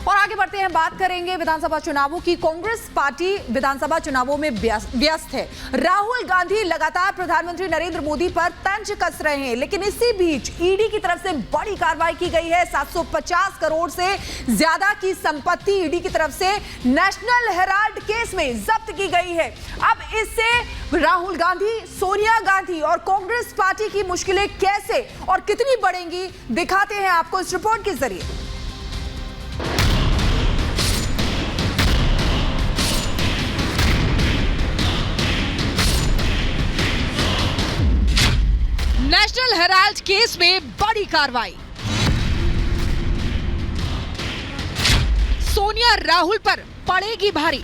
और आगे बढ़ते हैं, बात करेंगे विधानसभा चुनावों की। कांग्रेस पार्टी विधानसभा चुनावों में व्यस्त है। राहुल गांधी लगातार प्रधानमंत्री नरेंद्र मोदी पर तंज कस रहे हैं, लेकिन इसी बीच ईडी की तरफ से बड़ी कार्रवाई की गई है। 750 करोड़ से ज्यादा की संपत्ति ईडी की तरफ से नेशनल हेराल्ड केस में जब्त की गई है। अब इससे राहुल गांधी, सोनिया गांधी और कांग्रेस पार्टी की मुश्किलें कैसे और कितनी बढ़ेंगी, दिखाते हैं आपको इस रिपोर्ट के जरिए। नेशनल हेराल्ड केस में बड़ी कार्रवाई। सोनिया राहुल पर पड़ेगी भारी।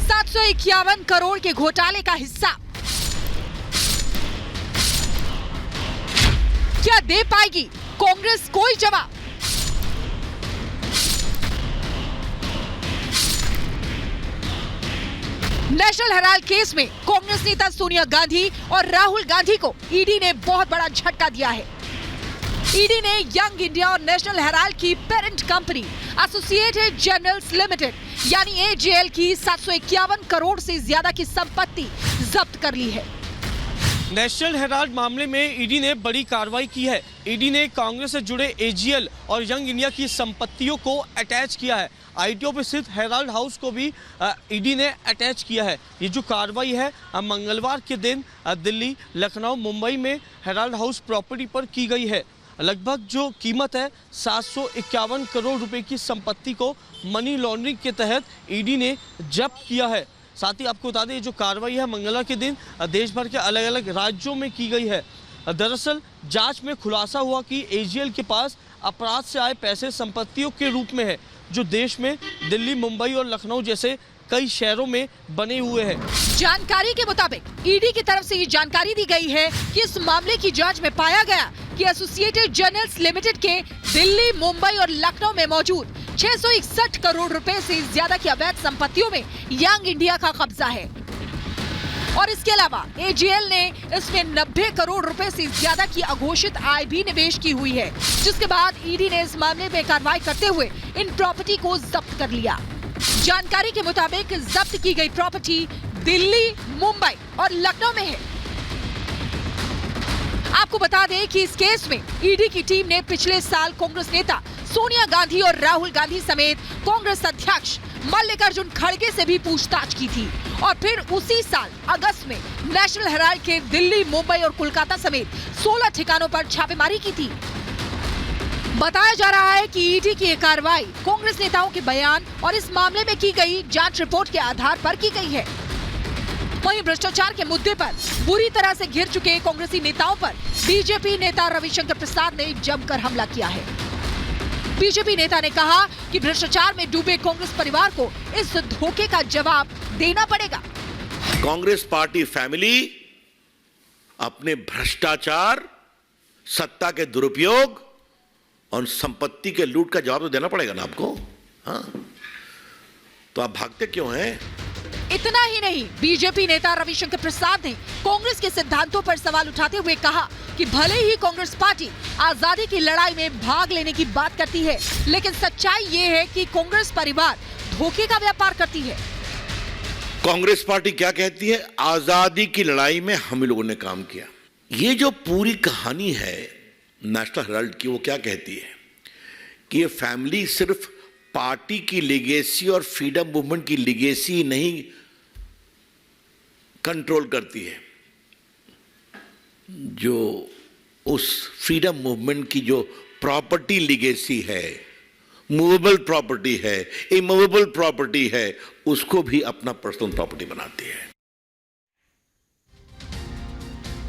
751 करोड़ के घोटाले का हिस्सा क्या दे पाएगी कांग्रेस कोई जवाब? नेशनल हेराल्ड केस में कांग्रेस नेता सोनिया गांधी और राहुल गांधी को ईडी ने बहुत बड़ा झटका दिया है। ईडी ने यंग इंडिया और नेशनल हेराल्ड की parent company associated journals limited यानी एजेएल की 751 करोड़ से ज्यादा की संपत्ति जब्त कर ली है। नेशनल हेराल्ड मामले में ईडी ने बड़ी कार्रवाई की है। ईडी ने कांग्रेस से जुड़े एजीएल और यंग इंडिया की संपत्तियों को अटैच किया है। आईटीओ पे स्थित हेराल्ड हाउस को भी ईडी ने अटैच किया है। ये जो कार्रवाई है मंगलवार के दिन दिल्ली, लखनऊ, मुंबई में हेराल्ड हाउस प्रॉपर्टी पर की गई है। लगभग जो कीमत है 751 करोड़ रुपए की संपत्ति को मनी लॉन्ड्रिंग के तहत ईडी ने जब्त किया है। साथ ही आपको बता दें, जो कार्रवाई है मंगलवार के दिन देश भर के अलग अलग राज्यों में की गई है। दरअसल जांच में खुलासा हुआ कि एजीएल के पास अपराध से आए पैसे संपत्तियों के रूप में है, जो देश में दिल्ली, मुंबई और लखनऊ जैसे कई शहरों में बने हुए हैं। जानकारी के मुताबिक ईडी की तरफ से ये जानकारी दी गई है कि इस मामले की जांच में पाया गया कि एसोसिएटेड जर्नल्स लिमिटेड के दिल्ली, मुंबई और लखनऊ में मौजूद 661 करोड़ रुपए से ज्यादा की अवैध संपत्तियों में यंग इंडिया का कब्जा है। और इसके अलावा एजीएल ने इसमें 90 करोड़ रुपए से ज्यादा की अघोषित आय भी निवेश की हुई है, जिसके बाद ईडी ने इस मामले में कार्रवाई करते हुए इन प्रॉपर्टी को जब्त कर लिया। जानकारी के मुताबिक जब्त की गई प्रॉपर्टी दिल्ली, मुंबई और लखनऊ में है। आपको बता दें कि इस केस में ईडी की टीम ने पिछले साल कांग्रेस नेता सोनिया गांधी और राहुल गांधी समेत कांग्रेस अध्यक्ष मल्लिकार्जुन खड़गे से भी पूछताछ की थी और फिर उसी साल अगस्त में नेशनल हेराल्ड के दिल्ली, मुंबई और कोलकाता समेत 16 ठिकानों पर छापेमारी की थी। बताया जा रहा है कि ईडी की कार्रवाई कांग्रेस नेताओं के बयान और इस मामले में की गई जांच रिपोर्ट के आधार पर की गई है। वहीं भ्रष्टाचार के मुद्दे पर बुरी तरह से घिर चुके कांग्रेसी नेताओं पर बीजेपी नेता रविशंकर प्रसाद ने जमकर हमला किया है। बीजेपी नेता ने कहा कि भ्रष्टाचार में डूबे कांग्रेस परिवार को इस धोखे का जवाब देना पड़ेगा। कांग्रेस पार्टी फैमिली अपने भ्रष्टाचार, सत्ता के दुरुपयोग और संपत्ति के लूट का जवाब तो देना पड़ेगा ना आपको। हाँ, तो आप भागते क्यों हैं? इतना ही नहीं, बीजेपी नेता रविशंकर प्रसाद ने कांग्रेस के सिद्धांतों पर सवाल उठाते हुए कहा कि भले ही कांग्रेस पार्टी आजादी की लड़ाई में भाग लेने की बात करती है, लेकिन सच्चाई ये है कि कांग्रेस परिवार धोखे का व्यापार करती है। कांग्रेस पार्टी क्या कहती है? आजादी की लड़ाई में हम लोगों ने काम किया। ये जो पूरी कहानी है नेशनल हेराल्ड की, वो क्या कहती है कि ये फैमिली सिर्फ पार्टी की लेगेसी और फ्रीडम मूवमेंट की लेगेसी नहीं कंट्रोल करती है, जो उस फ्रीडम मूवमेंट की जो प्रॉपर्टी लेगेसी है, मूवेबल प्रॉपर्टी है, इमूवेबल प्रॉपर्टी है, उसको भी अपना पर्सनल प्रॉपर्टी बनाती है।